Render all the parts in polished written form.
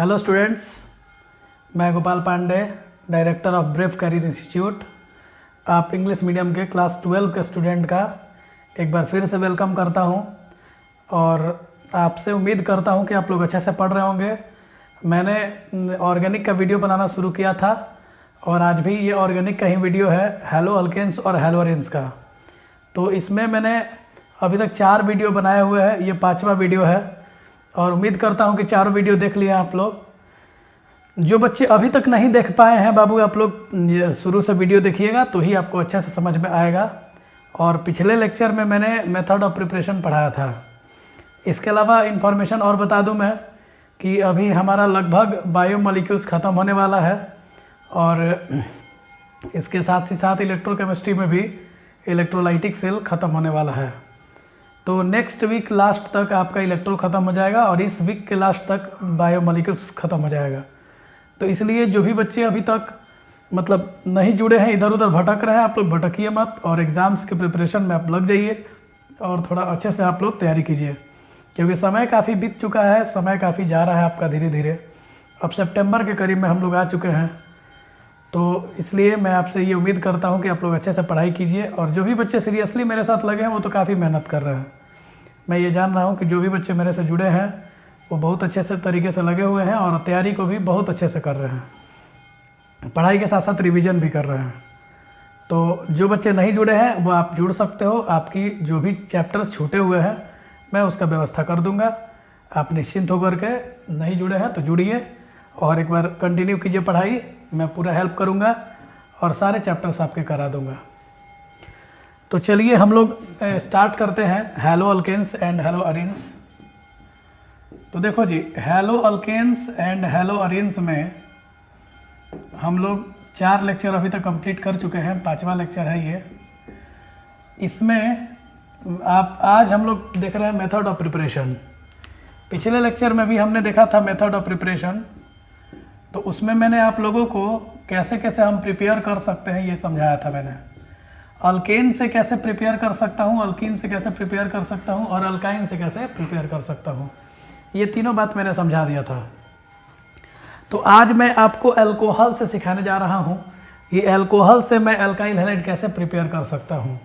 Hello students, मैं Gopal Pandey, director of Brave Career Institute. आप English medium के क्लास 12 के स्टूडेंट का एक बार फिर से वेलकम करता हूं और आपसे उम्मीद करता हूं कि आप लोग अच्छे से पढ़ रहे होंगे। मैंने ऑर्गेनिक का वीडियो बनाना शुरू किया था और आज भी ये ऑर्गेनिक का ही वीडियो है, हेलो अल्केन्स और हेलो अरेन्स का। तो इसमें मैंने अभी तक 4 वीडियो बनाए हुए हैं, ये 5वां वीडियो है और उम्मीद करता हूं कि 4 वीडियो देख लिए आप लोग। जो बच्चे अभी तक नहीं देख पाए हैं बाबू, आप लोग शुरू से वीडियो देखिएगा तो ही आपको अच्छे से समझ में आएगा। और पिछले लेक्चर में मैंने मेथड ऑफ प्रिपरेशन पढ़ाया था। इसके अलावा इन्फॉर्मेशन और बता दूं मैं कि अभी हमारा लगभग बायोमोलिक्यूल्स ख़त्म होने वाला है और इसके साथ ही साथ इलेक्ट्रोकेमिस्ट्री में भी इलेक्ट्रोलाइटिक सेल ख़त्म होने वाला है। तो नेक्स्ट वीक लास्ट तक आपका इलेक्ट्रो ख़त्म हो जाएगा और इस वीक के लास्ट तक बायोमोलिक्यूल्स ख़त्म हो जाएगा। तो इसलिए जो भी बच्चे अभी तक मतलब नहीं जुड़े हैं, इधर उधर भटक रहे हैं, आप लोग भटकिए मत और एग्ज़ाम्स के प्रिपरेशन में आप लग जाइए और थोड़ा अच्छे से आप लोग तैयारी कीजिए, क्योंकि समय काफ़ी बीत चुका है, समय काफ़ी जा रहा है आपका धीरे धीरे। अब सितंबर के करीब में हम लोग आ चुके हैं, तो इसलिए मैं आपसे ये उम्मीद करता हूँ कि आप लोग अच्छे से पढ़ाई कीजिए। और जो भी बच्चे सीरियसली मेरे साथ लगे हैं वो तो काफ़ी मेहनत कर रहे हैं। मैं ये जान रहा हूँ कि जो भी बच्चे मेरे से जुड़े हैं वो बहुत अच्छे से तरीके से लगे हुए हैं और तैयारी को भी बहुत अच्छे से कर रहे हैं, पढ़ाई के साथ साथ रिवीजन भी कर रहे हैं। तो जो बच्चे नहीं जुड़े हैं वो आप जुड़ सकते हो। आपकी जो भी चैप्टर्स छूटे हुए हैं मैं उसका व्यवस्था कर दूँगा, आप निश्चिंत होकर के। नहीं जुड़े हैं तो जुड़िए और एक बार कंटिन्यू कीजिए पढ़ाई, मैं पूरा हेल्प करूँगा और सारे चैप्टर्स आपके करा दूँगा। तो चलिए हम लोग स्टार्ट करते हैं haloalkanes and haloarenes. तो देखो जी, haloalkanes and haloarenes में हम लोग 4 लेक्चर अभी तक कंप्लीट कर चुके हैं, 5वां लेक्चर है ये। इसमें आप आज हम लोग देख रहे हैं मेथड ऑफ प्रिपरेशन। पिछले लेक्चर में भी हमने देखा था मेथड ऑफ प्रिपरेशन, तो उसमें मैंने आप लोगों को कैसे कैसे हम प्रिपेयर कर सकते हैं ये समझाया था मैंने। अल्केन से कैसे प्रिपेयर कर सकता हूँ, अल्कीन से कैसे प्रिपेयर कर सकता हूँ और अल्काइन से कैसे प्रिपेयर कर सकता हूँ, ये तीनों बात मैंने समझा दिया था। तो आज मैं आपको अल्कोहल से सिखाने जा रहा हूँ। ये अल्कोहल से मैं अल्काइल हैलाइड कैसे प्रिपेयर कर सकता हूँ।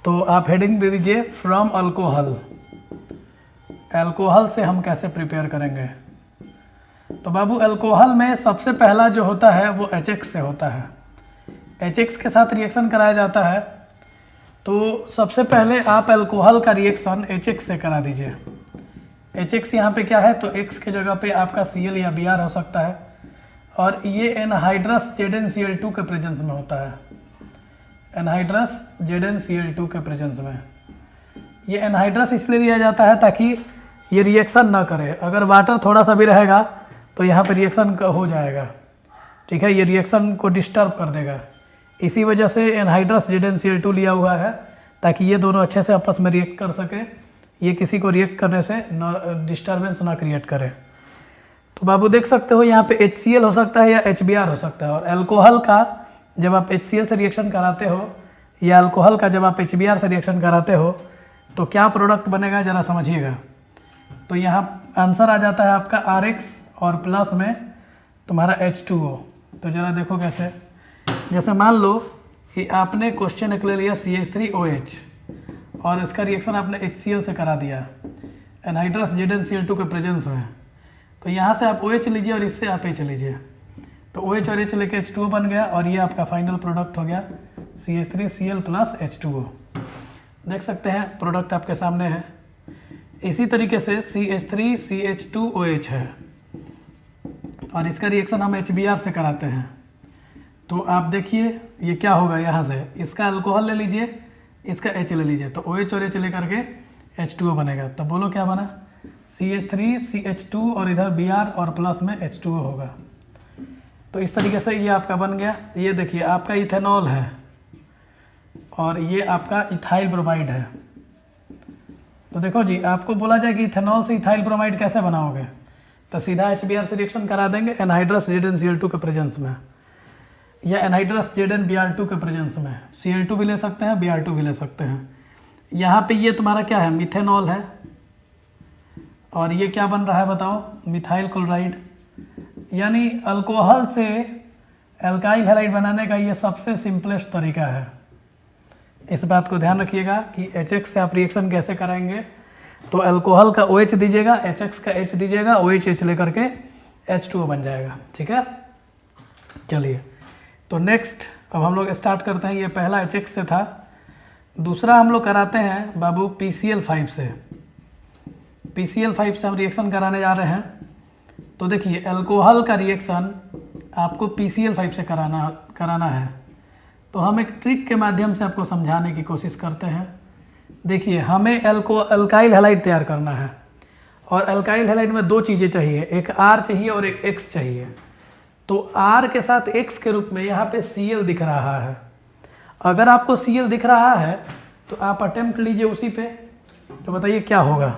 तो आप हेडिंग दे दीजिए फ्रॉम अल्कोहल। अल्कोहल से हम कैसे प्रिपेयर करेंगे। तो बाबू अल्कोहल में सबसे पहला जो होता है वो HX से होता है। HX के साथ रिएक्शन कराया जाता है। तो सबसे पहले आप अल्कोहल का रिएक्शन HX से करा दीजिए। HX यहाँ पे क्या है, तो X के जगह पे आपका Cl या Br हो सकता है और ये एनहाइड्रस ZnCl2 के प्रेजेंस में होता है। एनहाइड्रस ZnCl2 के प्रेजेंस में ये एनहाइड्रस इसलिए लिया जाता है ताकि ये रिएक्शन ना करे। अगर वाटर थोड़ा सा भी रहेगा तो यहाँ पे रिएक्शन हो जाएगा, ठीक है, ये रिएक्शन को डिस्टर्ब कर देगा। इसी वजह से एनहाइड्रस ZnCl2 लिया हुआ है ताकि ये दोनों अच्छे से आपस में रिएक्ट कर सके, ये किसी को रिएक्ट करने से डिस्टर्बेंस ना क्रिएट करे। तो बाबू देख सकते हो यहाँ पे HCl हो सकता है या HBr हो सकता है। और अल्कोहल का जब आप HCl से रिएक्शन कराते हो या अल्कोहल का जब आप HBr से रिएक्शन कराते हो तो क्या प्रोडक्ट बनेगा ज़रा समझिएगा। तो यहाँ आंसर आ जाता है आपका RX और प्लस में तुम्हारा H2O। तो ज़रा देखो कैसे, जैसे मान लो कि आपने क्वेश्चन एक ले लिया CH3OH और इसका रिएक्शन आपने HCl से करा दिया एनहाइड्रस ZnCl2 के प्रेजेंस में। तो यहाँ से आप OH लीजिए और इससे आप H लीजिए, तो OH और H लेके H2O बन गया और ये आपका फाइनल प्रोडक्ट हो गया CH3Cl प्लस H2O। देख सकते हैं प्रोडक्ट आपके सामने है। इसी तरीके से CH3CH2OH है और इसका रिएक्शन हम HBr से कराते हैं। तो आप देखिए ये क्या होगा, यहाँ से इसका अल्कोहल ले लीजिए, इसका H ले लीजिए, तो OH और H लेकर के H2O बनेगा। तब बोलो क्या बना, CH3CH2 और इधर Br और प्लस में H2O होगा। तो इस तरीके से ये आपका बन गया। ये देखिए आपका इथेनॉल है और ये आपका इथाइल ब्रोमाइड है। तो देखो जी, आपको बोला जाए कि इथेनॉल से इथाइल ब्रोमाइड कैसे बनाओगे, तो सीधा HBr से रिएक्शन करा देंगे एनहाइड्रस ZnCl2 के प्रेजेंस में या एनहाइड्रस ZnBr2 के प्रेजेंस में। Cl2 भी ले सकते हैं, Br2 भी ले सकते हैं। यहाँ पे ये तुम्हारा क्या है, मिथेनॉल है और ये क्या बन रहा है बताओ, मिथाइल क्लोराइड। यानी अल्कोहल से एल्काइल हैलाइड बनाने का ये सबसे सिंपलेस्ट तरीका है। इस बात को ध्यान रखिएगा कि HX से आप रिएक्शन कैसे कराएंगे। तो अल्कोहल का OH दीजिएगा, HX का H दीजिएगा, OH H लेकर के H2O बन जाएगा। ठीक है, चलिए तो नेक्स्ट अब हम लोग स्टार्ट करते हैं। ये पहला HX से था। दूसरा हम लोग कराते हैं बाबू PCl5 से। PCl5 से हम रिएक्शन कराने जा रहे हैं। तो देखिए अल्कोहल का रिएक्शन आपको PCl5 से कराना है। तो हम एक ट्रिक के माध्यम से आपको समझाने की कोशिश करते हैं। देखिए हमें अल्काइल हैलाइड तैयार करना है और अल्काइल हैलाइड में दो चीज़ें चाहिए, एक R चाहिए और एक X चाहिए। तो R के साथ X के रूप में यहाँ पे Cl दिख रहा है। अगर आपको Cl दिख रहा है तो आप अटेम्प्ट लीजिए उसी पे, तो बताइए क्या होगा।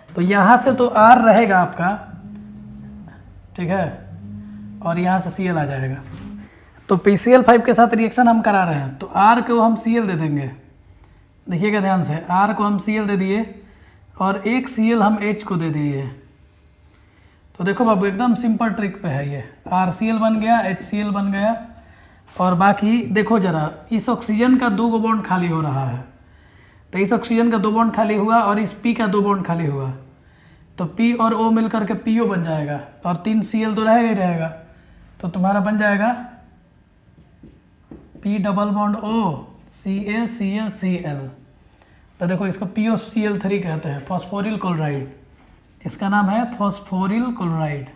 तो यहाँ से तो R रहेगा आपका, ठीक है, और यहाँ से Cl आ जाएगा। तो PCl5 के साथ रिएक्शन हम करा रहे हैं तो R को हम Cl दे देंगे। देखिएगा ध्यान से, R को हम Cl दे दिए और एक Cl हम H को दे दिए। तो देखो बाबू एकदम सिंपल ट्रिक पे है ये। RCl बन गया, HCl बन गया और बाकी देखो जरा, इस ऑक्सीजन का 2 बॉन्ड खाली हो रहा है। तो इस ऑक्सीजन का 2 बॉन्ड खाली हुआ और इस P का 2 बॉन्ड खाली हुआ। तो P और O मिलकर के PO बन जाएगा और 3 Cl तो रहेगा ही रहेगा। तो तुम्हारा बन जाएगा P double bond O Cl Cl Cl। तो देखो इसको POCl3 कहते हैं, फॉस्फोरिल क्लोराइड। इसका नाम है फॉस्फोरिल क्लोराइड,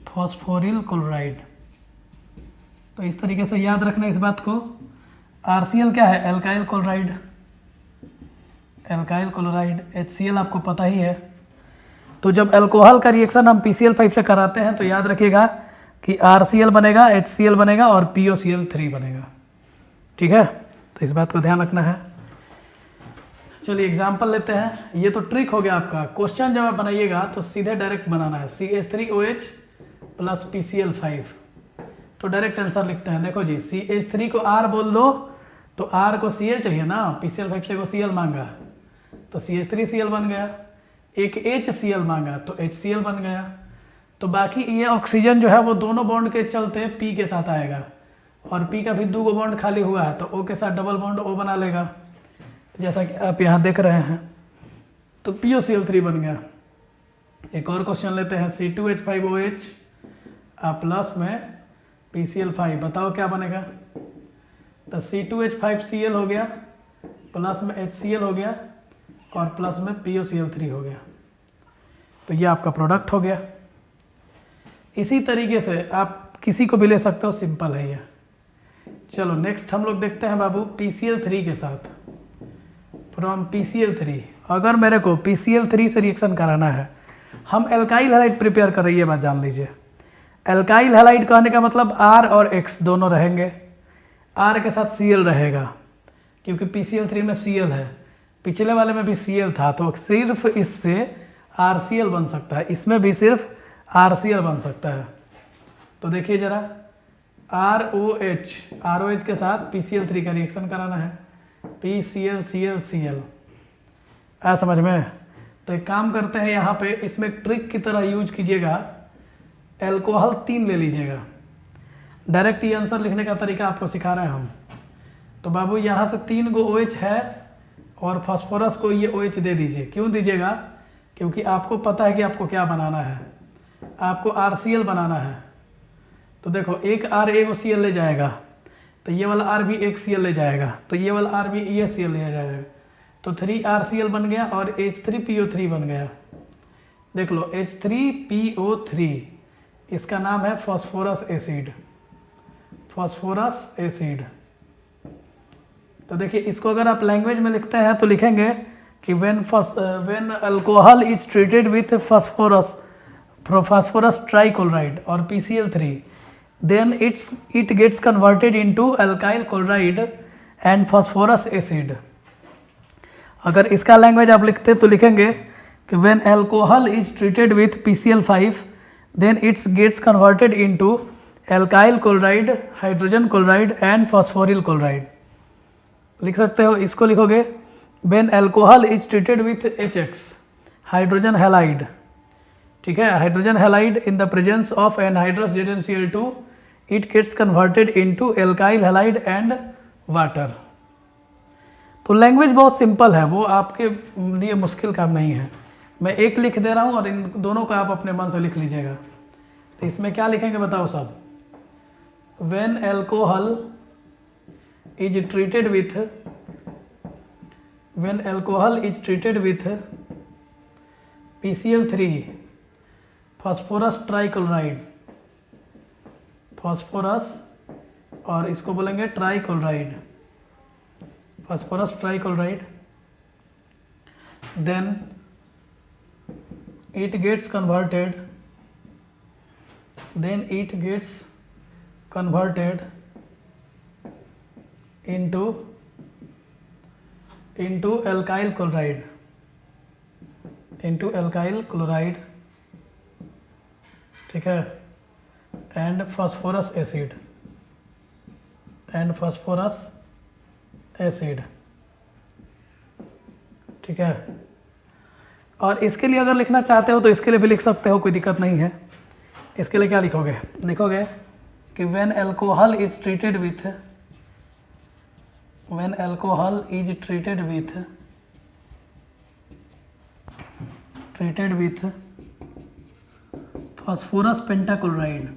फॉस्फोरिल क्लोराइड। तो इस तरीके से याद रखना इस बात को। RCl क्या है? Alkyl chloride, alkyl chloride. HCl आपको पता ही है। तो जब अल्कोहल का रिएक्शन हम PCl5 से कराते हैं तो याद रखिएगा कि RCl बनेगा, HCl बनेगा और POCl3 बनेगा। ठीक है, तो इस बात को ध्यान रखना है। चलिए एग्जाम्पल लेते हैं। ये तो ट्रिक हो गया आपका। क्वेश्चन जब आप बनाइएगा तो सीधे डायरेक्ट बनाना है, CH3OH प्लस PCl5। तो डायरेक्ट आंसर लिखते हैं। देखो जी, CH3 को R बोल दो तो R को Cl चाहिए ना, PCl5 से को Cl मांगा तो CH3Cl बन गया। एक HCl मांगा तो HCl बन गया। तो बाकी ये ऑक्सीजन जो है वो दोनों बॉन्ड के चलते P के साथ आएगा और P का भी 2 बॉन्ड खाली हुआ है तो O के साथ डबल बॉन्ड O बना लेगा, जैसा कि आप यहाँ देख रहे हैं। तो POCl3 बन गया। एक और क्वेश्चन लेते हैं, C2H5OH प्लस में PCl5। बताओ क्या बनेगा। तो C2H5Cl हो गया, प्लस में HCl हो गया और प्लस में POCl3 हो गया। तो ये आपका प्रोडक्ट हो गया। इसी तरीके से आप किसी को भी ले सकते हो, सिंपल है ये। चलो नेक्स्ट हम लोग देखते हैं बाबू PCl3 के साथ। फ्रॉम PCl3, अगर मेरे को PCl3 से रिएक्शन कराना है, हम एल्काइल हैलाइड प्रिपेयर कर रही है, बात जान लीजिए। एल्काइल हैलाइड कहने का मतलब R और X दोनों रहेंगे। R के साथ Cl रहेगा क्योंकि PCl3 में Cl है, पिछले वाले में भी Cl था, तो सिर्फ इससे RCl बन सकता है, इसमें भी सिर्फ RCl बन सकता है। तो देखिए जरा, ROH के साथ PCl3 का रिएक्शन कराना है, PClClCl। आ समझ में? तो एक काम करते हैं, यहाँ पे इसमें ट्रिक की तरह यूज कीजिएगा। एल्कोहल 3 ले लीजिएगा। डायरेक्ट ये आंसर लिखने का तरीका आपको सिखा रहे हैं हम। तो बाबू यहाँ से 3 गो OH है और फास्फोरस को ये OH दे दीजिए। क्यों दीजिएगा? क्योंकि आपको पता है कि आपको क्या बनाना है, आपको RCl बनाना है। तो देखो एक R एक Cl ले जाएगा तो ये वाला R भी एक Cl ले जाएगा, तो ये वाला R भी ये Cl ले जाएगा। तो 3RCl बन गया और H3PO3 बन गया। देख लो H3PO3, इसका नाम है फॉस्फोरस एसिड, फॉस्फोरस एसिड। तो देखिए इसको अगर आप लैंग्वेज में लिखते हैं तो लिखेंगे कि when alcohol is treated with phosphorus trichloride और PCl3, then it gets converted into alkyl chloride and phosphorus acid। अगर इसका लैंग्वेज आप लिखते तो लिखेंगे कि when alcohol is treated with PCl5, then it gets converted into alkyl chloride, hydrogen chloride and phosphoryl chloride। लिख सकते हो। इसको लिखोगे when alcohol is treated with HX, hydrogen halide, ठीक है, hydrogen halide in the presence of anhydrous ZnCl2 it gets converted into alkyl halide and water. तो language बहुत simple है, वो आपके लिए मुश्किल काम नहीं है। मैं एक लिख दे रहा हूँ और इन दोनों का आप अपने मन से लिख लीजिएगा। तो इसमें क्या लिखेंगे बताओ सब। When alcohol is treated with PCl3 phosphorus trichloride, phosphorus और इसको बोलेंगे trichloride, phosphorus trichloride, then it gets converted into alkyl chloride, ठीक है, and phosphorus acid, ठीक है। और इसके लिए अगर लिखना चाहते हो तो इसके लिए भी लिख सकते हो, कोई दिक्कत नहीं है। इसके लिए क्या लिखोगे कि when alcohol is treated with phosphorus pentachloride,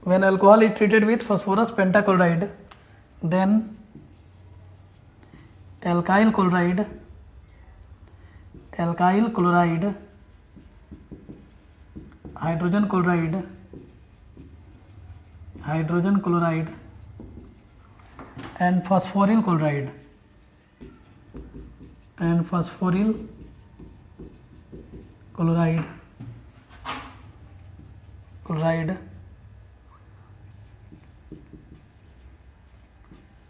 when alcohol is treated with phosphorus pentachloride, then alkyl chloride, hydrogen chloride and phosphoryl chloride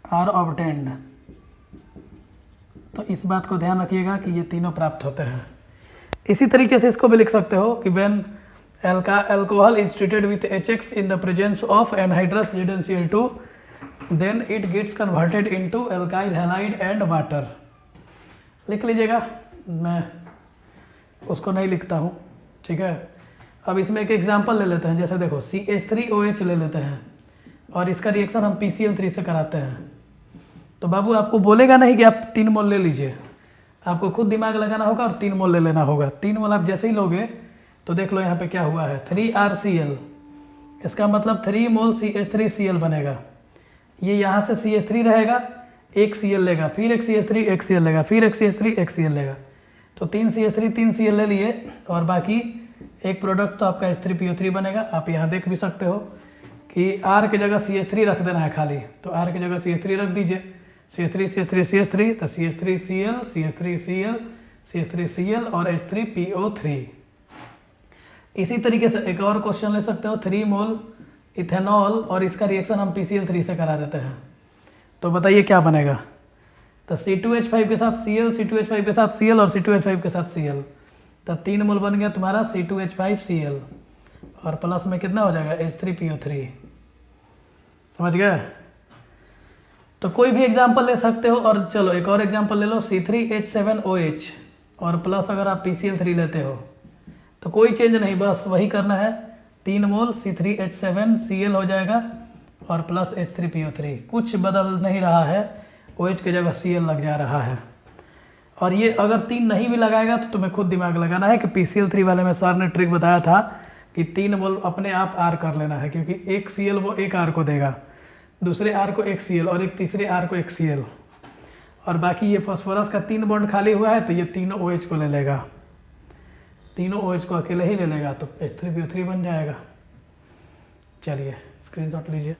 are obtained. तो इस बात को ध्यान रखिएगा कि ये तीनों प्राप्त होते हैं। इसी तरीके से इसको भी लिख सकते हो कि when alcohol is treated with HX in the presence of anhydrous ZnCl2 then it gets converted into alkyl halide and water. लिख लीजिएगा, मैं उसको नहीं लिखता हूँ, ठीक है। अब इसमें एक एग्जांपल ले लेते हैं, जैसे देखो CH3OH ले लेते हैं और इसका रिएक्शन हम PCl3 से कराते हैं। तो बाबू आपको बोलेगा नहीं कि आप 3 मोल ले लीजिए, आपको खुद दिमाग लगाना होगा और 3 मोल ले लेना होगा। 3 मोल आप जैसे ही लोगे तो देख लो यहाँ पे क्या हुआ है, 3RCl, इसका मतलब 3 मोल CH3Cl बनेगा। ये यहाँ से CH3 रहेगा, एक Cl लेगा, फिर एक CH3 एक Cl लेगा, फिर एक CH3 एक Cl लेगा। तो 3 CH3 3 Cl ले लिए और बाकी एक प्रोडक्ट तो आपका H3PO3 बनेगा। आप यहाँ देख भी सकते हो कि R की जगह CH3 रख देना है खाली, तो R की जगह CH3 रख दीजिए, CH3 तो CH3Cl और H3PO3। इसी तरीके से एक और क्वेश्चन ले सकते हो, 3 मोल इथेनॉल और इसका रिएक्शन हम PCl3 से करा देते हैं। तो बताइए क्या बनेगा। तो C2H5 के साथ Cl, C2H5 के साथ Cl और C2H5 के साथ Cl, तो 3 मोल बन गया तुम्हारा C2H5Cl और प्लस में कितना हो जाएगा H3PO3। समझ गए। तो कोई भी एग्जाम्पल ले सकते हो। और चलो एक और एग्जाम्पल ले लो, C3H7OH और प्लस अगर आप PCl3 लेते हो तो कोई चेंज नहीं, बस वही करना है। 3 मोल C3H7Cl हो जाएगा और प्लस H3PO3, कुछ बदल नहीं रहा है, OH की जगह Cl लग जा रहा है। और ये अगर 3 नहीं भी लगाएगा तो तुम्हें खुद दिमाग लगाना है कि PCl3 वाले में सर ने ट्रिक बताया था कि 3 मोल अपने आप R कर लेना है, क्योंकि एक Cl वो एक R को देगा, दूसरे R को एक Cl और एक तीसरे R को एक Cl, और बाकी ये फास्फोरस का 3 बॉन्ड खाली हुआ है तो ये तीनों OH को ले लेगा, तीनों OH को अकेले ही ले लेगा, तो H3PO3 बन जाएगा। चलिए स्क्रीनशॉट लीजिए।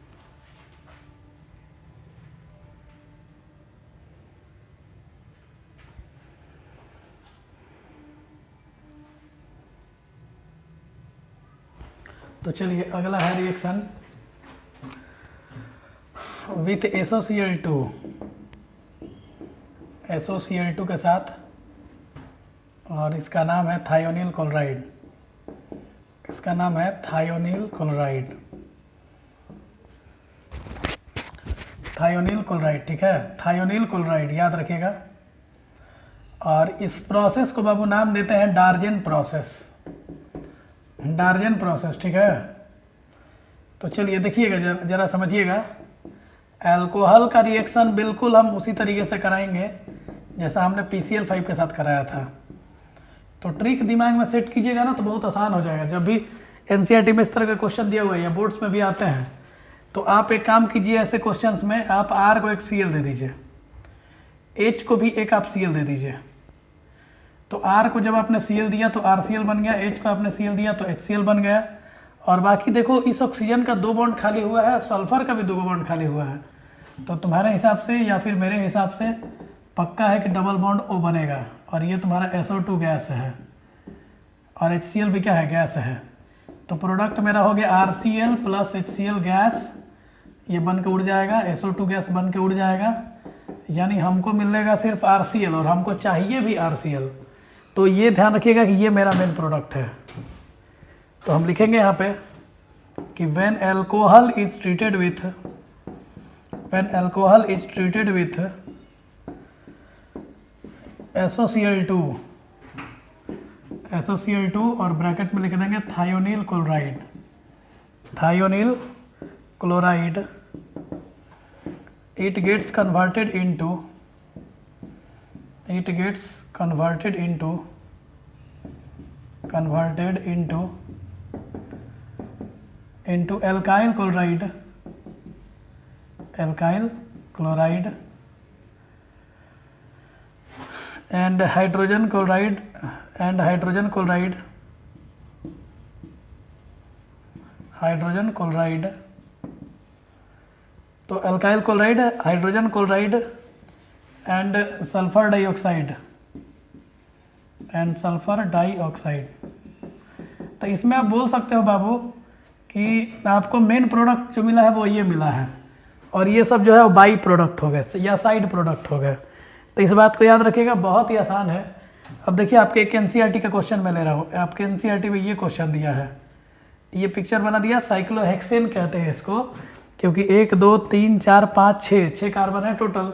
तो चलिए अगला है रिएक्शन विथ SOCl2 के साथ, और इसका नाम है थायोनिल क्लोराइड, इसका नाम है थायोनिल क्लोराइड। थायोनिल क्लोराइड, ठीक है, थायोनिल क्लोराइड याद रखिएगा। और इस प्रोसेस को बाबू नाम देते हैं डार्जन प्रोसेस, डार्जन प्रोसेस, ठीक है। तो चलिए देखिएगा, जरा समझिएगा। अल्कोहल का रिएक्शन बिल्कुल हम उसी तरीके से कराएंगे जैसा हमने PCl5 के साथ कराया था। तो ट्रिक दिमाग में सेट कीजिएगा ना, तो बहुत आसान हो जाएगा। जब भी NCERT में इस तरह का क्वेश्चन दिया हुआ है या बोर्ड्स में भी आते हैं, तो आप एक काम कीजिए, ऐसे क्वेश्चंस में आप R को एक Cl दे दीजिए, H को भी एक आप Cl दे दीजिए। तो R को जब आपने Cl दिया तो RCl बन गया, H को आपने Cl दिया तो HCl बन गया। और बाकी देखो, इस ऑक्सीजन का 2 बॉन्ड खाली हुआ है, सल्फर का भी 2 बॉन्ड खाली हुआ है। तो तुम्हारे हिसाब से या फिर मेरे हिसाब से पक्का है कि डबल बॉन्ड O बनेगा। और ये तुम्हारा SO2 गैस है और HCl भी क्या है, गैस है। तो प्रोडक्ट मेरा हो गया RCl प्लस HCl गैस, ये बन के उड़ जाएगा, SO2 गैस बन के उड़ जाएगा। यानी हमको मिलेगा सिर्फ RCl और हमको चाहिए भी RCl। तो ये ध्यान रखिएगा कि ये मेरा मेन प्रोडक्ट है। तो हम लिखेंगे यहाँ पे कि when alcohol is treated with SOCl2 और ब्रैकेट में लिख देंगे thionyl chloride, it gets converted into alkyl chloride and hydrogen chloride तो alkyl chloride, hydrogen chloride and sulphur dioxide. तो इसमें आप बोल सकते हो बाबू कि आपको मेन प्रोडक्ट जो मिला है वो ये मिला है, और ये सब जो है वो बाई प्रोडक्ट हो गए या साइड प्रोडक्ट हो गए। तो इस बात को याद रखिएगा, बहुत ही आसान है। अब देखिए, आपके एक NCERT का क्वेश्चन मैं ले रहा हूँ। आपके NCERT में ये क्वेश्चन दिया है, ये पिक्चर बना दिया, साइक्लोहेक्सेन कहते हैं इसको, क्योंकि 1 2 3 4 5 6 कार्बन है टोटल।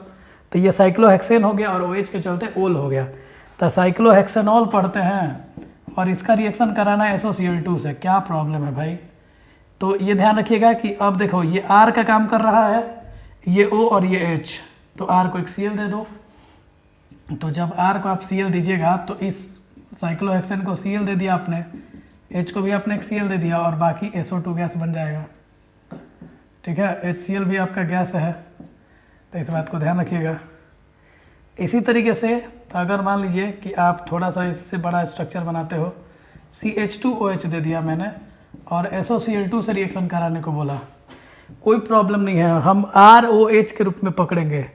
तो ये साइक्लोहेक्सेन हो गया और OH के चलते ओल हो गया। तो साइक्लोहेक्सेनॉल पढ़ते हैं और इसका रिएक्शन कराना है SOCl2 से। क्या प्रॉब्लम है भाई? तो ये ध्यान रखिएगा कि अब देखो, ये R का काम कर रहा है, ये O और ये H। तो R को एक Cl दे दो। तो जब R को आप Cl दीजिएगा तो इस साइक्लोहेक्सेन को Cl दे दिया आपने, H को भी आपने एक Cl दे दिया और बाकी SO2 गैस बन जाएगा, ठीक है। HCl भी आपका गैस है, तो इस बात को ध्यान रखिएगा। इसी तरीके से तो अगर मान लीजिए कि आप थोड़ा सा इससे बड़ा स्ट्रक्चर बनाते हो, CH2OH दे दिया मैंने और SOCl2 से रिएक्शन कराने को बोला, कोई प्रॉब्लम नहीं है, हम ROH के रूप में पकड़ेंगे।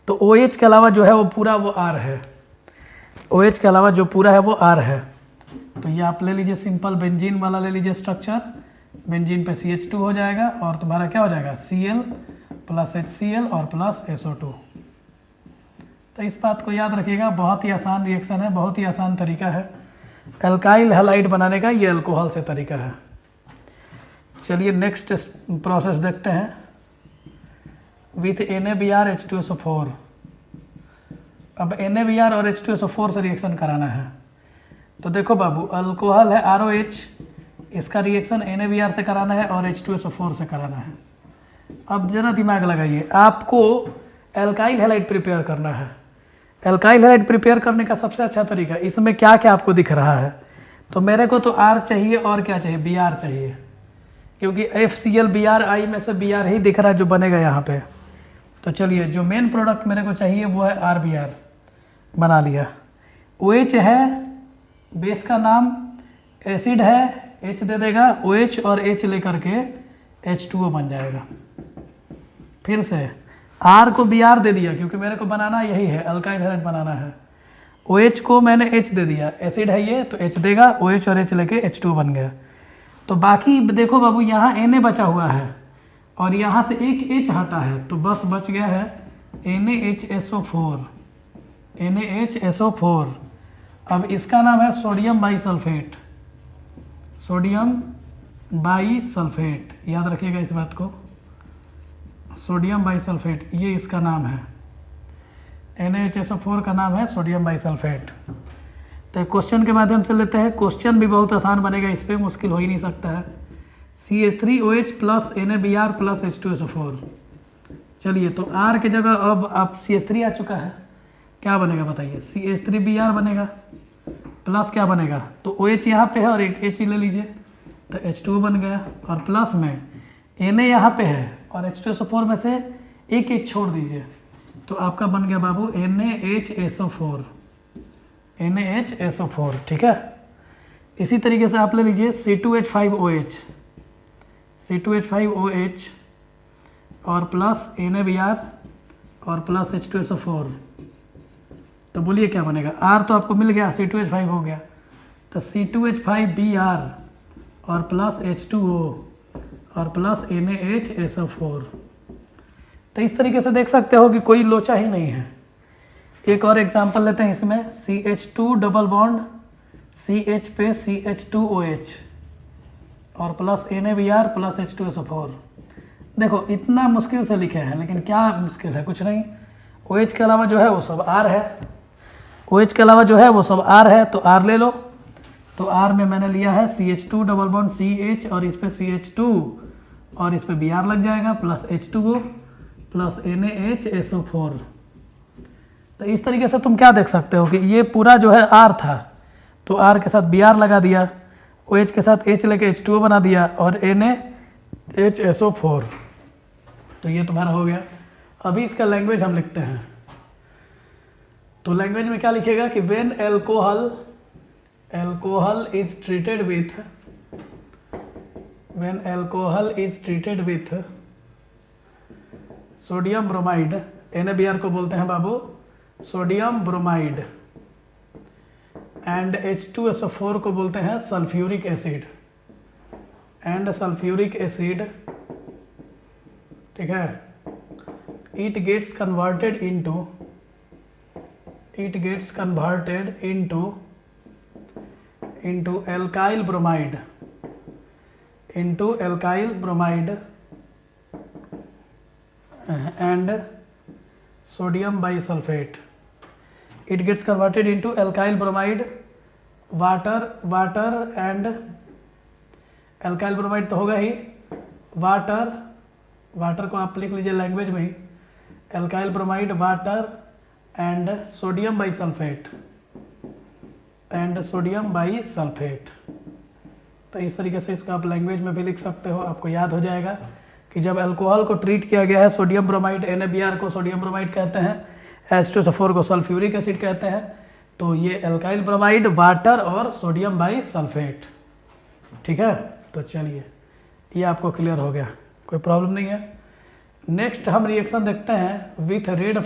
तो OH के अलावा जो है वो पूरा वो R है, OH के अलावा जो पूरा है वो R है। तो ये आप ले लीजिए, सिंपल बेंजीन वाला ले लीजिए स्ट्रक्चर, बेंजीन पे CH2 हो जाएगा और तुम्हारा क्या हो जाएगा, Cl प्लस HCl और प्लस SO2। तो इस बात को याद रखिएगा, बहुत ही आसान रिएक्शन है, बहुत ही आसान तरीका है एल्काइल हैलाइड बनाने का, ये अल्कोहल से तरीका है। चलिए नेक्स्ट प्रोसेस देखते हैं, विथ NaBr H2SO4। अब NaBr और H2SO4 से रिएक्शन कराना है। तो देखो बाबू, अल्कोहल है ROH, इसका रिएक्शन NaBr से कराना है और H2SO4 से कराना है। अब जरा दिमाग लगाइए, आपको एल्काइल हैलाइड प्रिपेयर करना है। एल्काइल हैलाइड प्रिपेयर करने का सबसे अच्छा तरीका, इसमें क्या क्या आपको दिख रहा है, तो मेरे को तो R चाहिए और क्या चाहिए, Br चाहिए, क्योंकि FCl BrI में से Br ही दिख रहा है जो बनेगा यहाँ पे। तो चलिए, जो मेन प्रोडक्ट मेरे को चाहिए वो है RBr, बना लिया। OH है, बेस का नाम, एसिड है, H दे देगा, OH और H लेकर के H2O बन जाएगा। फिर से R को Br दे दिया क्योंकि मेरे को बनाना यही है, अल्काइल हैलाइड बनाना है। OH को मैंने H दे दिया, एसिड है ये तो H देगा, OH और H लेके H2O बन गया। तो बाकी देखो बाबू, यहाँ Na बचा हुआ है और यहाँ से एक H हटा है, तो बस बच गया है NaHSO4। अब इसका नाम है सोडियम बाईसल्फेट, याद रखिएगा इस बात को, सोडियम बाइसल्फेट, ये इसका नाम है, NaHSO4 का नाम है सोडियम बाइसल्फेट। तो क्वेश्चन के माध्यम से लेते हैं, क्वेश्चन भी बहुत आसान बनेगा, इस पर मुश्किल हो ही नहीं सकता है। CH3OH plus NaBr plus H2SO4। चलिए, तो R की जगह अब आप CH3 आ चुका है, क्या बनेगा बताइए? CH3Br बनेगा, प्लस क्या बनेगा? तो OH यहाँ पे है और एक H ले लीजिए, तो H2O बन गया, और प्लस में Na यहाँ पे है और H2SO4 में से एक H छोड़ दीजिए, तो आपका बन गया बाबू NaHSO4, NaHSO4, ठीक है। इसी तरीके से आप ले लीजिए C2H5OH, C2H5OH और प्लस NaBr और प्लस H2SO4, तो बोलिए क्या बनेगा? R तो आपको मिल गया, C2H5 हो गया, तो C2H5Br और प्लस H2O और प्लस NaHSO4। तो इस तरीके से देख सकते हो कि कोई लोचा ही नहीं है। एक और एग्जांपल लेते हैं इसमें, CH2 डबल बॉन्ड CH पे CH2OH और प्लस NaBr प्लस H2SO4। देखो इतना मुश्किल से लिखे हैं, लेकिन क्या मुश्किल है? कुछ नहीं। OH के अलावा जो है वो सब R है, OH के अलावा जो है वो सब R है, तो R ले लो। तो R में मैंने लिया है CH2 डबल बॉन्ड CH और इस पे CH2 और इस पे Br लग जाएगा प्लस H2O प्लस NaHSO4। तो इस तरीके से तुम क्या देख सकते हो कि ये पूरा जो है R था, तो R के साथ Br लगा दिया, OH के साथ H लेके H2O बना दिया और NaHSO4। तो ये तुम्हारा हो गया। अभी इसका लैंग्वेज हम लिखते हैं, तो लैंग्वेज में क्या लिखेगा कि when alcohol is treated with sodium bromide, NaBr को बोलते हैं बाबू सोडियम ब्रोमाइड, एंड H2SO4 को बोलते हैं सल्फ्यूरिक एसिड, ठीक है। it gets converted into alkyl bromide and sodium bisulfate. It gets converted into alkyl bromide, water and alkyl bromide तो होगा ही, वाटर को आप लिख लीजिए लैंग्वेज में ही, alkyl bromide, water and sodium bisulphate. तो इस तरीके से इसको आप लैंग्वेज में भी लिख सकते हो, आपको याद हो जाएगा कि जब अल्कोहल को ट्रीट किया गया है, सोडियम ब्रोमाइड, NaBr को सोडियम ब्रोमाइड कहते हैं, H2SO4 को सल्फ्यूरिक एसिड कहते हैं, तो ये अल्काइल ब्रोमाइड, वाटर और सोडियम बाईसल्फेट, ठीक है। तो चलिए, ये आपको क्लियर हो गया, कोई प्रॉब्लम नहीं है। नेक्स्ट हम रिएक्शन देखते हैं विथ रेड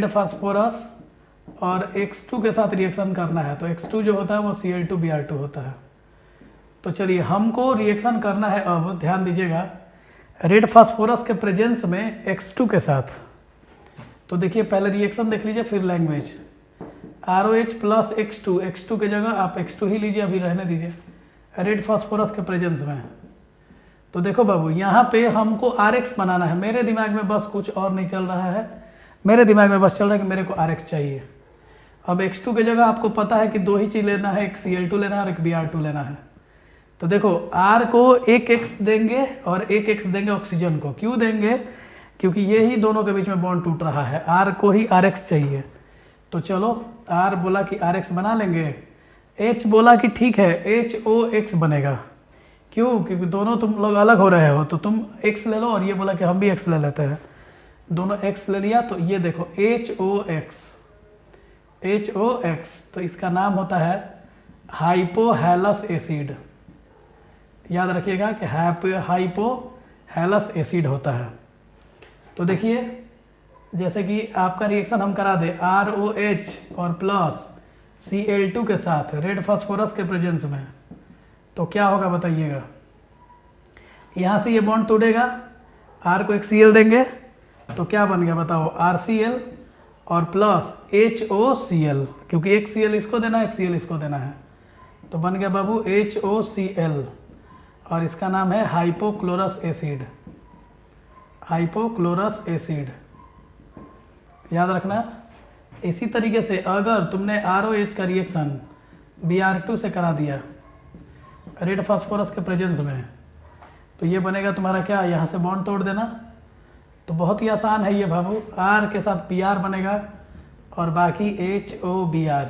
फास्फोरस और X2 के साथ रिएक्शन करना है, तो X2 जो होता है वो Cl2Br2 होता है। तो चलिए, हमको रिएक्शन करना है, अब ध्यान दीजिएगा, रेड फास्फोरस के प्रेजेंस में X2 के साथ। तो देखिए, पहले रिएक्शन देख लीजिए फिर लैंग्वेज। ROH प्लस X2 के जगह आप X2 ही लीजिए, अभी रहने दीजिए, रेड फास्फोरस के प्रेजेंस में। तो देखो बाबू, यहाँ पे हमको RX बनाना है, मेरे दिमाग में बस कुछ और नहीं चल रहा है, मेरे दिमाग में बस चल रहा है कि मेरे को RX चाहिए। अब X2 की जगह आपको पता है कि दो ही चीज़ लेना है, एक Cl2 लेना है और एक Br2 लेना है। तो देखो, R को एक X देंगे और एक X देंगे ऑक्सीजन को। क्यों देंगे? क्योंकि ये ही दोनों के बीच में बॉन्ड टूट रहा है, R को ही RX चाहिए। तो चलो, R बोला कि RX बना लेंगे, H बोला कि ठीक है HOX बनेगा। क्यों? क्योंकि दोनों तुम लोग अलग हो रहे हो, तो तुम X ले लो, और ये बोला कि हम भी X ले लेते हैं, दोनों X ले लिया, तो ये देखो HOX, तो इसका नाम होता है हाइपोहेलस एसिड। याद रखिएगा कि हाइपोहेलस एसिड होता है। तो देखिए, जैसे कि आपका रिएक्शन हम करा दे ROH और प्लस Cl2 के साथ रेड फास्फोरस के प्रेजेंस में, तो क्या होगा बताइएगा? यहाँ से ये बॉन्ड टूटेगा, R को एक Cl देंगे, तो क्या बन गया बताओ? RCl और प्लस HOCl, क्योंकि एक Cl इसको देना है, एक Cl इसको देना है, तो बन गया बाबू HOCl, और इसका नाम है हाइपोक्लोरस एसिड। Hypochlorous acid. याद रखना। इसी तरीके से अगर तुमने ROH का रिएक्शन Br2 से करा दिया रेड फास्फोरस के प्रेजेंस में, तो ये बनेगा तुम्हारा क्या, यहाँ से बॉन्ड तोड़ देना। तो बहुत ही आसान है ये बाबू, R के साथ Br बनेगा और बाकी HOBr,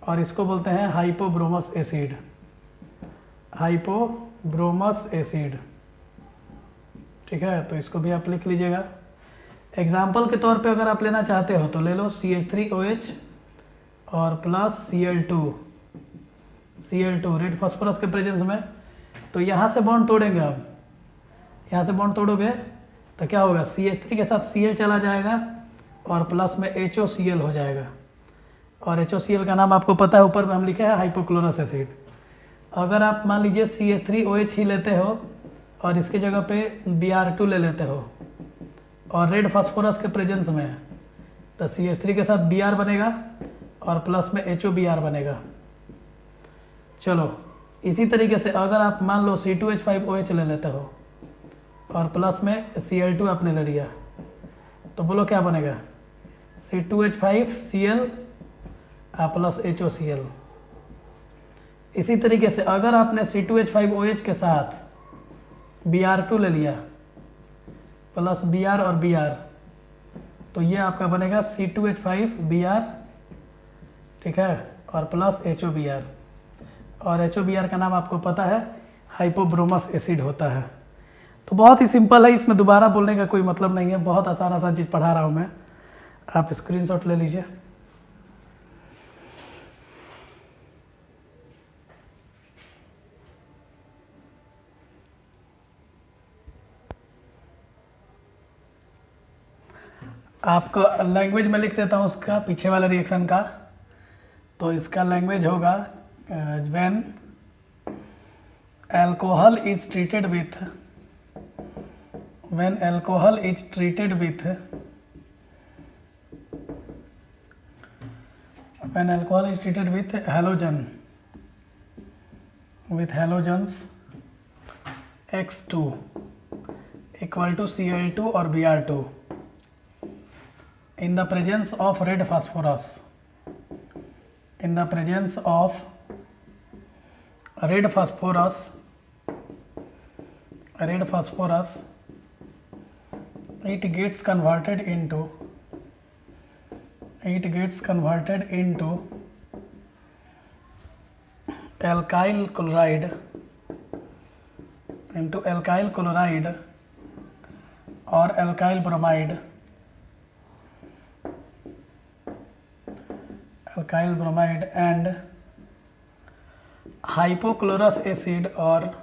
और इसको बोलते हैं हाइपोब्रोमस एसिड। हाइपोब्रोमस एसिड, ठीक है। तो इसको भी आप लिख लीजिएगा। एग्जाम्पल के तौर पे अगर आप लेना चाहते हो तो ले लो CH3OH और प्लस Cl2 रेड फास्फोरस के प्रेजेंस में। तो यहाँ से बॉन्ड तोड़ेंगे आप, यहाँ से बॉन्ड तोड़ोगे तो क्या होगा, CH3 के साथ Cl चला जाएगा और प्लस में HOCl हो जाएगा। और HOCl का नाम आपको पता है, ऊपर में हम लिखे हैं हाइपोक्लोरस एसिड। अगर आप मान लीजिए CH3OH ही लेते हो और इसकी जगह पे Br2 ले लेते हो और रेड फास्फोरस के प्रेजेंस में है, तो CH3 के साथ Br बनेगा और प्लस में HOBr बनेगा। चलो इसी तरीके से अगर आप मान लो C2H5OH ले लेते हो और प्लस में Cl2 आपने ले लिया, तो बोलो क्या बनेगा, C2H5Cl प्लस HOCl। इसी तरीके से अगर आपने C2H5OH के साथ Br2 ले लिया प्लस Br और Br, तो ये आपका बनेगा C2H5Br, ठीक है, और प्लस HOBr। और HOBr का नाम आपको पता है हाइपोब्रोमस एसिड होता है। तो बहुत ही सिंपल है, इसमें दोबारा बोलने का कोई मतलब नहीं है, बहुत आसान आसान चीज़ पढ़ा रहा हूँ मैं, आप स्क्रीनशॉट ले लीजिए। आपको लैंग्वेज में लिख देता हूँ उसका पीछे वाला रिएक्शन का। तो इसका लैंग्वेज होगा when alcohol is treated with when alcohol is treated with halogens X2 equal to Cl2 or Br2 in the presence of red phosphorus, it gets converted into alkyl chloride or alkyl bromide and hypochlorous acid or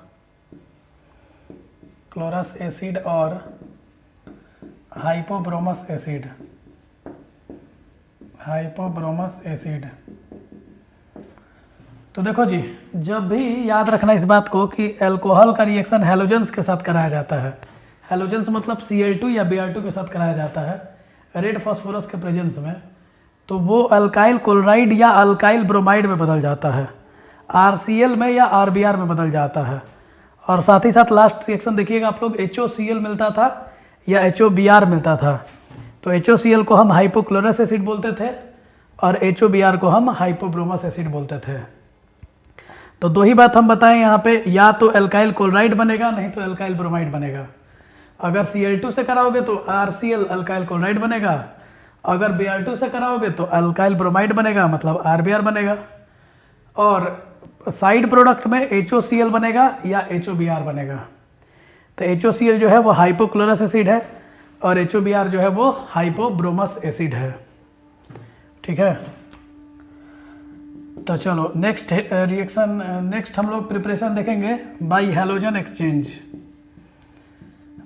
hypobromous acid. तो देखो जी, जब भी याद रखना इस बात को कि अल्कोहल का रिएक्शन हैलोजेंस के साथ कराया जाता है, हैलोजेंस मतलब Cl2 या Br2 के साथ कराया जाता है रेड फास्फोरस के प्रेजेंस में, तो वो अल्काइल क्लोराइड या अल्काइल ब्रोमाइड में बदल जाता है, RCl में या RBr में बदल जाता है। और साथ ही साथ लास्ट रिएक्शन देखिएगा आप लोग, HOCl मिलता था या HOBr मिलता था। तो HOCl को हम हाइपोक्लोरस एसिड बोलते थे और HOBr को हम हाइपोब्रोमस एसिड बोलते थे। तो दो ही बात हम बताएं यहाँ पे, या तो अल्काइल क्लोराइड बनेगा, नहीं तो अल्काइल ब्रोमाइड बनेगा। अगर Cl2 से कराओगे तो RCl अल्काइल क्लोराइड बनेगा, अगर Br2 से कराओगे तो अल्काइल ब्रोमाइड बनेगा, मतलब RBr बनेगा। और साइड प्रोडक्ट में HOCl बनेगा या HOBr बनेगा। तो HOCl जो है वो हाइपोक्लोरस एसिड है और HOBr जो है वो हाइपोब्रोमस एसिड है, ठीक है। तो चलो नेक्स्ट रिएक्शन, नेक्स्ट हम लोग प्रिपरेशन देखेंगे बाय हैलोजन एक्सचेंज।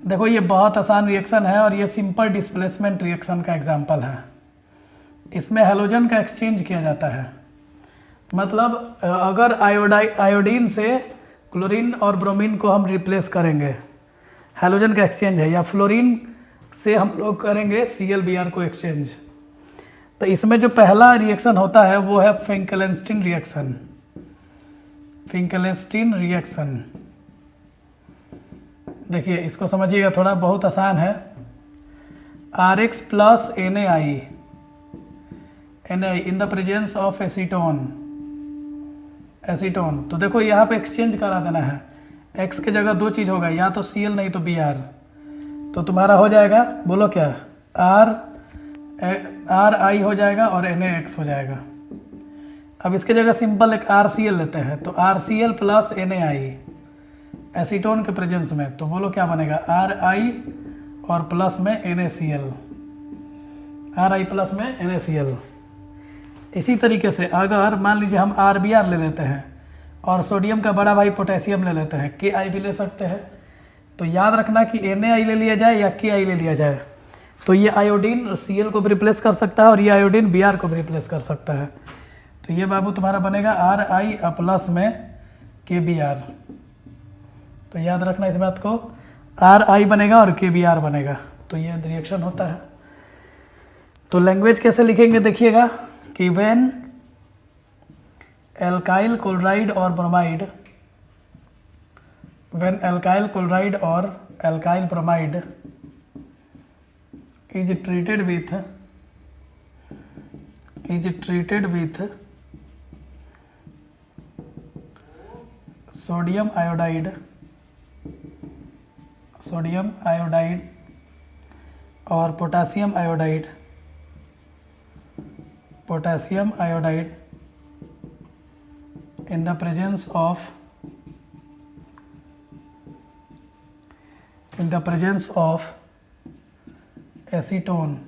देखो ये बहुत आसान रिएक्शन है और ये सिंपल डिस्प्लेसमेंट रिएक्शन का एग्जांपल है। इसमें हैलोजन का एक्सचेंज किया जाता है, मतलब अगर आयोडीन से क्लोरीन और ब्रोमीन को हम रिप्लेस करेंगे, हैलोजन का एक्सचेंज है, या फ्लोरीन से हम लोग करेंगे ClBr को एक्सचेंज। तो इसमें जो पहला रिएक्शन होता है वो है फिंकलेस्टीन देखिए इसको समझिएगा, थोड़ा बहुत आसान है। RX plus NaI in the presence of acetone. तो देखो यहाँ पे एक्सचेंज करा देना है, X के जगह दो चीज़ होगा, या तो Cl नहीं तो Br। तो तुम्हारा हो जाएगा, बोलो क्या, RI हो जाएगा और NaX हो जाएगा। अब इसके जगह सिंपल एक RCl लेते हैं, तो RCl प्लस NaI एसीटोन के प्रेजेंस में, तो बोलो क्या बनेगा, RI और प्लस में NaCl, RI प्लस में NaCl। इसी तरीके से अगर मान लीजिए हम RBr ले लेते हैं और सोडियम का बड़ा भाई पोटेशियम ले लेते हैं, KI भी ले सकते हैं। तो याद रखना कि NaI ले लिया जाए या KI ले लिया जाए, तो ये आयोडीन Cl को भी रिप्लेस कर सकता है और ये आयोडीन Br को भी रिप्लेस कर सकता है। तो ये बाबू तुम्हारा बनेगा RI प्लस में KBr। तो याद रखना इस बात को, RI बनेगा और KBr बनेगा, तो ये रिएक्शन होता है। तो लैंग्वेज कैसे लिखेंगे देखिएगा कि व्हेन एल्काइल क्लोराइड और bromide, when alkyl chloride or alkyl bromide is treated with sodium iodide or potassium iodide in the presence of acetone,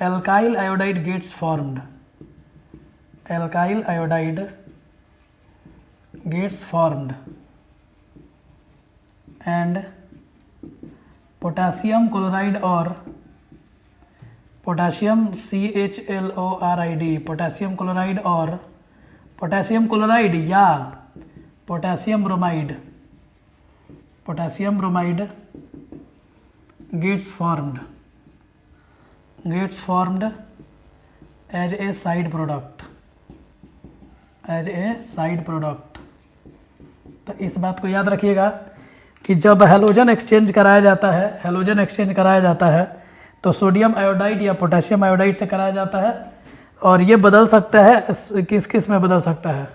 alkyl iodide gets formed, and potassium chloride or potassium CHLORID, potassium chloride or potassium chloride या potassium bromide gets formed as a side product, तो इस बात को याद रखिएगा कि जब halogen exchange कराया जाता है तो सोडियम आयोडाइड या पोटेशियम आयोडाइड से कराया जाता है, और ये बदल सकता है, किस में बदल सकता है,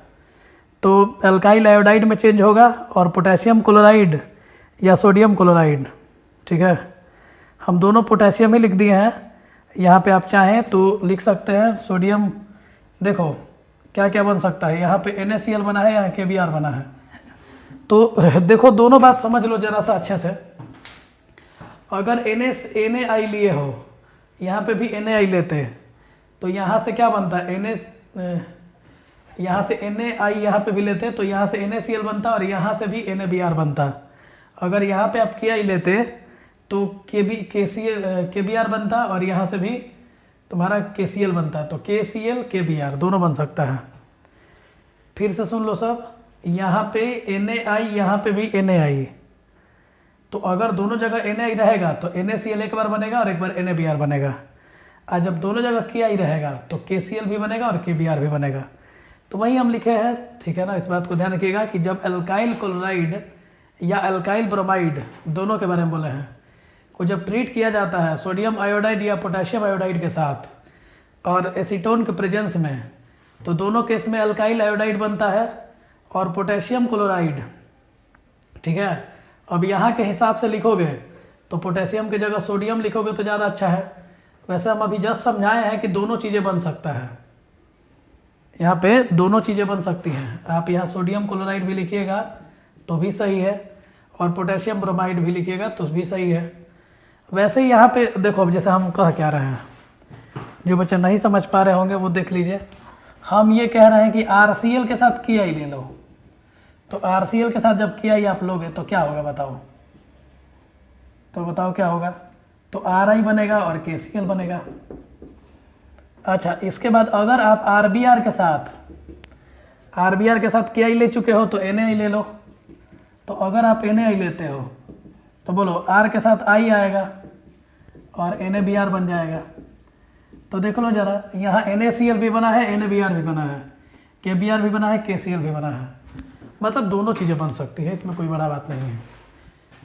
तो अल्काइल आयोडाइड में चेंज होगा और पोटेशियम क्लोराइड या सोडियम क्लोराइड। ठीक है, हम दोनों पोटेशियम ही लिख दिए हैं, यहाँ पे आप चाहें तो लिख सकते हैं सोडियम। देखो क्या क्या बन सकता है, यहाँ पे NaCl बना है, यहाँ KBr बना है। तो देखो दोनों बात समझ लो जरा सा अच्छे से। अगर NaI लिए हो, यहाँ पे भी NaI लेते हैं, तो यहाँ से क्या बनता है, यहाँ से NaI यहाँ पे भी लेते हैं तो यहाँ से NaCl बनता और यहाँ से भी NaBr बनता। अगर यहाँ पे आप KI लेते तो KBr बनता और यहाँ से भी तुम्हारा KCl बनता, तो KCl KBr दोनों बन सकता है। फिर से सुन लो सब, यहाँ पे NaI यहाँ पे भी NaI, तो अगर दोनों जगह NaI रहेगा तो NaCl एक बार बनेगा और एक बार NaBr बनेगा, और जब दोनों जगह KI रहेगा तो KCl भी बनेगा और KBr भी बनेगा। तो वही हम लिखे हैं, ठीक है ना। इस बात को ध्यान रखिएगा कि जब अल्काइल क्लोराइड या अल्काइल ब्रोमाइड दोनों के बारे में बोले हैं को जब ट्रीट किया जाता है सोडियम आयोडाइड या पोटेशियम आयोडाइड के साथ और एसीटोन के प्रेजेंस में, तो दोनों केस में अल्काइल आयोडाइड बनता है और पोटेशियम क्लोराइड। ठीक है, अब यहाँ के हिसाब से लिखोगे तो पोटेशियम की जगह सोडियम लिखोगे तो ज़्यादा अच्छा है। वैसे हम अभी जस्ट समझाए हैं कि दोनों चीज़ें बन सकता है, यहाँ पे दोनों चीज़ें बन सकती हैं। आप यहाँ सोडियम क्लोराइड भी लिखिएगा तो भी सही है और पोटेशियम ब्रोमाइड भी लिखिएगा तो भी सही है। वैसे ही यहाँ पे देखो, अब जैसे हम कह क्या रहे हैं, जो बच्चे नहीं समझ पा रहे होंगे वो देख लीजिए। हम ये कह रहे हैं कि RCl के साथ KI ले लो, तो RCl के साथ जब KI आप लोगे तो क्या होगा बताओ, क्या होगा, तो RI बनेगा और KCl बनेगा। अच्छा, इसके बाद अगर आप RBr के साथ KI ले चुके हो तो NaI ले लो। तो अगर आप NaI लेते हो तो बोलो R के साथ I आएगा और NaBr बन जाएगा। तो देख लो जरा, यहाँ NaCl भी बना है, NaBr भी बना है, KBr भी बना है, KCl भी बना है। मतलब दोनों चीज़ें बन सकती है, इसमें कोई बड़ा बात नहीं है,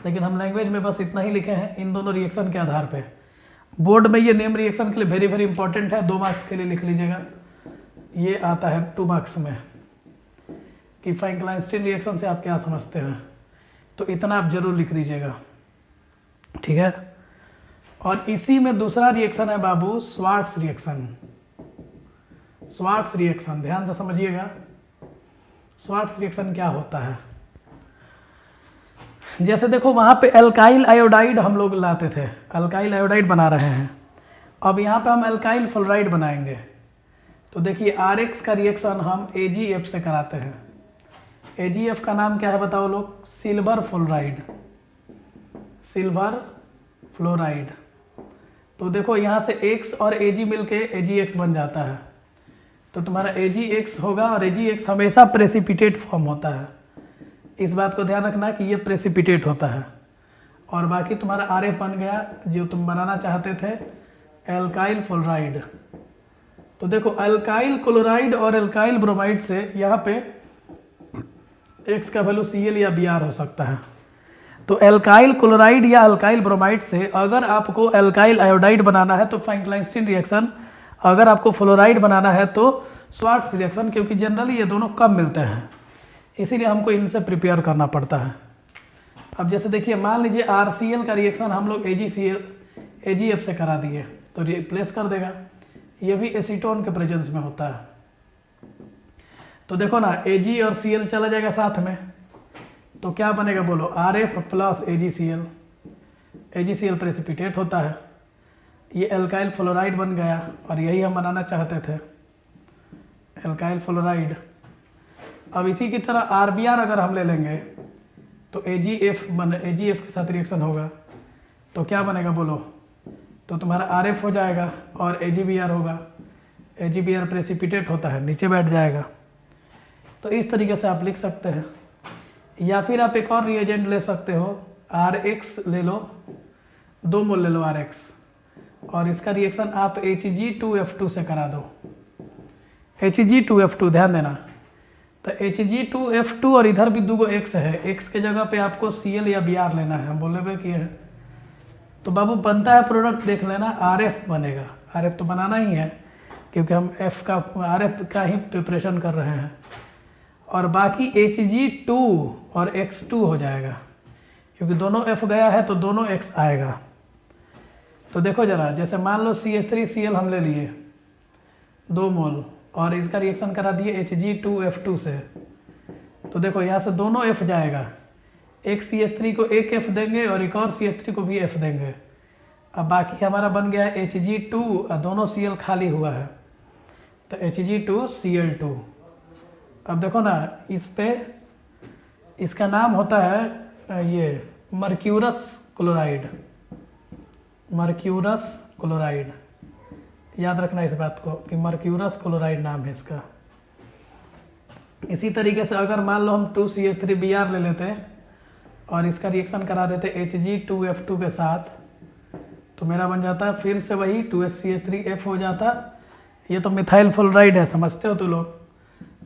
लेकिन हम लैंग्वेज में बस इतना ही लिखे हैं इन दोनों रिएक्शन के आधार पे। बोर्ड में ये नेम रिएक्शन के लिए वेरी वेरी इंपॉर्टेंट है, 2 मार्क्स के लिए लिख लीजिएगा। ये आता है 2 मार्क्स में कि फ्रैंकलाइनस्टीन रिएक्शन से आप क्या समझते हैं, तो इतना आप जरूर लिख दीजिएगा, ठीक है। और इसी में दूसरा रिएक्शन है बाबू स्वार्ट्स रिएक्शन। स्वार्ट्स रिएक्शन ध्यान से समझिएगा, स्वार्ट्स रिएक्शन क्या होता है। जैसे देखो वहां पे एल्काइल आयोडाइड हम लोग लाते थे, अल्काइल आयोडाइड बना रहे हैं, अब यहाँ पे हम एल्काइल फ्लोराइड बनाएंगे। तो देखिए RX का रिएक्शन हम AgF से कराते हैं। AgF का नाम क्या है बताओ लोग, सिल्वर फ्लोराइड, सिल्वर फ्लोराइड। तो देखो यहाँ से X और Ag मिलके AgX बन जाता है, तो तुम्हारा AgX होगा, और AgX हमेशा प्रेसिपिटेट फॉर्म होता है, इस बात को ध्यान रखना कि ये प्रेसिपिटेट होता है। और बाकी तुम्हारा RF बन गया जो तुम बनाना चाहते थे एल्काइल फ्लोराइड। तो देखो एल्काइल क्लोराइड और एल्काइल ब्रोमाइड से यहाँ पे X का वैल्यू Cl या Br हो सकता है। तो एल्काइल क्लोराइड या एल्काइल ब्रोमाइड से अगर आपको एल्काइल आयोडाइड बनाना है तो फ्रैंकलाइनस्टीन रिएक्शन, अगर आपको फ्लोराइड बनाना है तो स्वार्ट्स रिएक्शन, क्योंकि जनरली ये दोनों कम मिलते हैं, इसीलिए हमको इनसे प्रिपेयर करना पड़ता है। अब जैसे देखिए मान लीजिए RCl का रिएक्शन हम लोग AgF से करा दिए तो रिप्लेस कर देगा, ये भी एसीटोन के प्रेजेंस में होता है। तो देखो ना Ag और Cl चला जाएगा साथ में, तो क्या बनेगा बोलो, RF plus AgCl। AgCl precipitate होता है, ये एल्काइल फ्लोराइड बन गया, और यही हम बनाना चाहते थे एल्काइल फ्लोराइड। अब इसी की तरह RBr अगर हम ले लेंगे तो AgF के साथ रिएक्शन होगा, तो क्या बनेगा बोलो, तो तुम्हारा RF हो जाएगा और AgBr होगा। AgBr प्रेसिपिटेट होता है, नीचे बैठ जाएगा। तो इस तरीके से आप लिख सकते हैं, या फिर आप एक और रिएजेंट ले सकते हो, RX ले लो, 2 मोल ले लो RX, और इसका रिएक्शन आप Hg2F2 से करा दो। Hg2F2 ध्यान देना, तो Hg2F2 और इधर भी 2 X है, X के जगह पे आपको Cl या Br लेना है, हम बोले हुए किए हैं। तो बाबू बनता है प्रोडक्ट देख लेना, RF बनेगा। RF तो बनाना ही है क्योंकि हम RF का ही प्रिपरेशन कर रहे हैं, और बाकी Hg2 और X2 हो जाएगा, क्योंकि दोनों F गया है तो दोनों X आएगा। तो देखो जरा, जैसे मान लो CH3Cl हम ले लिए 2 मोल, और इसका रिएक्शन करा दिए Hg2F2 से, तो देखो यहाँ से दोनों F जाएगा, एक CH3 को एक F देंगे और एक और CH3 को भी F देंगे। अब बाकी हमारा बन गया है Hg2 और दोनों Cl खाली हुआ है, तो Hg2Cl2। अब देखो ना इस पे, इसका नाम होता है ये मर्क्यूरस क्लोराइड, मर्क्यूरस क्लोराइड, याद रखना इस बात को कि मर्क्यूरस क्लोराइड नाम है इसका। इसी तरीके से अगर मान लो हम 2CH3Br ले लेते और इसका रिएक्शन करा देते Hg2F2 के साथ, तो मेरा बन जाता फिर से वही 2CH3F हो जाता। ये तो मिथाइल फ्लोराइड है, समझते हो तो लोग,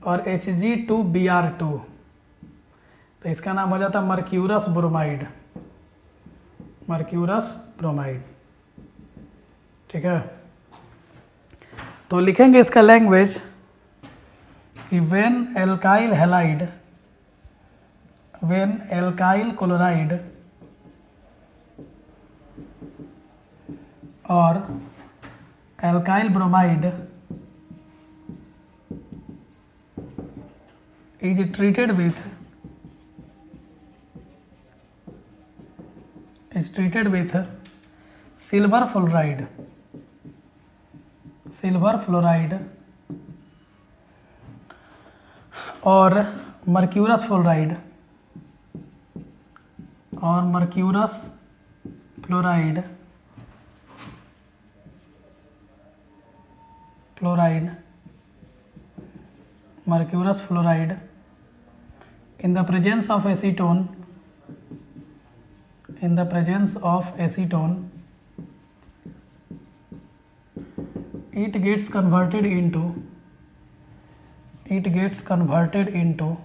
और Hg2Br2, तो इसका नाम हो जाता मर्क्यूरस ब्रोमाइड, मर्क्यूरस ब्रोमाइड, ठीक है। तो लिखेंगे इसका लैंग्वेज कि when alkyl halide, when alkyl chloride और alkyl bromide is treated with silver fluoride, silver fluoride और मर्क्यूरस फ्लोराइड और mercurous fluoride mercurous fluoride in the presence of acetone, it gets converted into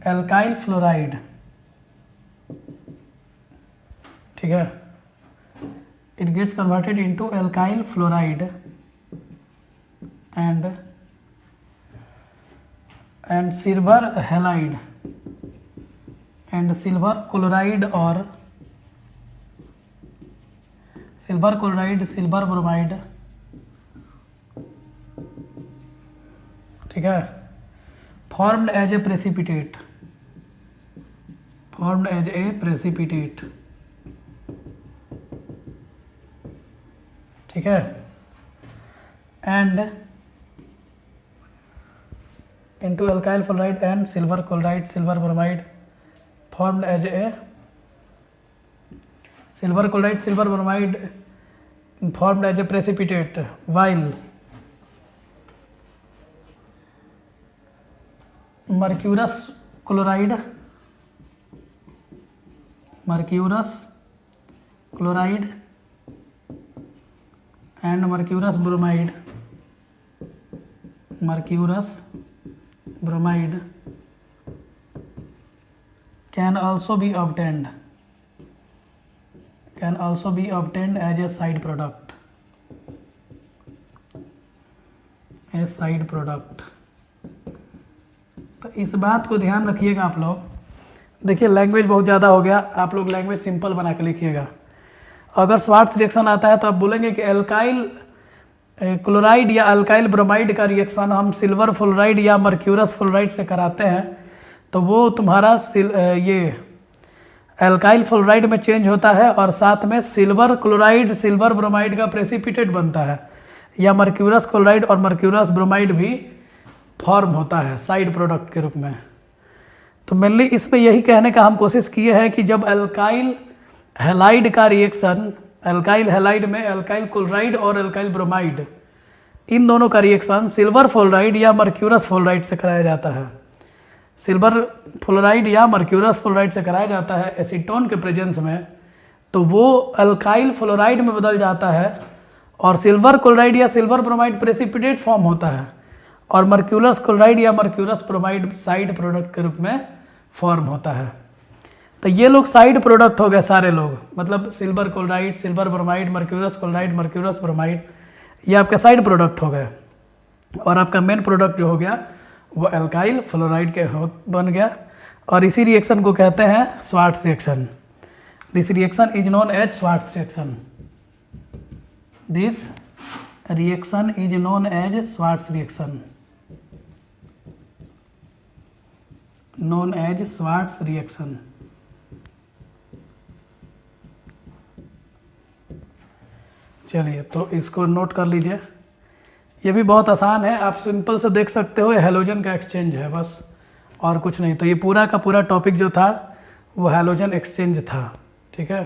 alkyl fluoride, ठीक है, it gets converted into alkyl fluoride and silver halide and silver chloride और silver chloride, silver bromide, ठीक है, formed as a precipitate, formed as a precipitate, ठीक है, and into alkyl fluoride and silver chloride, silver bromide formed as a silver chloride, silver bromide formed as a precipitate, while mercurous chloride and mercurous bromide can also be obtained as a side product, तो इस बात को ध्यान रखिएगा आप लोग। देखिए language बहुत ज़्यादा हो गया, आप लोग लैंग्वेज सिंपल बना के लिखिएगा। अगर स्वार्ट्ज रिएक्शन आता है तो आप बोलेंगे कि एल्काइल क्लोराइड या अल्काइल ब्रोमाइड का रिएक्शन हम सिल्वर फ्लोराइड या मर्क्यूरस फ्लोराइड से कराते हैं तो वो तुम्हारा ये अल्काइल फ्लोराइड में चेंज होता है और साथ में सिल्वर क्लोराइड, सिल्वर ब्रोमाइड का प्रेसिपिटेट बनता है, या मर्क्यूरस क्लोराइड और मर्क्यूरस ब्रोमाइड भी फॉर्म होता है साइड प्रोडक्ट के रूप में। तो मेनली इसमें यही कहने का हम कोशिश किए हैं कि जब अल्काइल हैलाइड का रिएक्शन, अल्काइल हैलाइड में अल्काइल क्लोराइड और अल्काइल ब्रोमाइड इन दोनों का रिएक्शन सिल्वर फ्लोराइड या मर्क्यूरस फ्लोराइड से कराया जाता है, सिल्वर फ्लोराइड या मर्क्यूरस फ्लोराइड से कराया जाता है एसीटोन के प्रेजेंस में, तो वो अल्काइल फ्लोराइड में बदल जाता है और सिल्वर क्लोराइड या सिल्वर ब्रोमाइड प्रेसिपिटेट फॉर्म होता है और मर्क्यूरस क्लोराइड या मर्क्यूरस ब्रोमाइड साइड प्रोडक्ट के रूप में फॉर्म होता है। तो ये लोग साइड प्रोडक्ट हो गए सारे लोग, मतलब silver chloride, silver bromide, mercurous chloride, mercurous bromide, ये आपके साइड प्रोडक्ट हो गए और आपका मेन प्रोडक्ट जो हो गया वो अल्काइल फ्लोराइड के बन गया और इसी रिएक्शन को कहते हैं Swarts reaction. This reaction is known as Swarts reaction, this reaction is known as Swarts reaction, known as Swarts reaction. चलिए तो इसको नोट कर लीजिए, ये भी बहुत आसान है, आप सिंपल से देख सकते हो, ये हैलोजन का एक्सचेंज है बस और कुछ नहीं। तो ये पूरा का पूरा टॉपिक जो था वो हैलोजन एक्सचेंज था, ठीक है।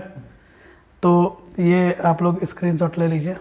तो ये आप लोग स्क्रीनशॉट ले लीजिए।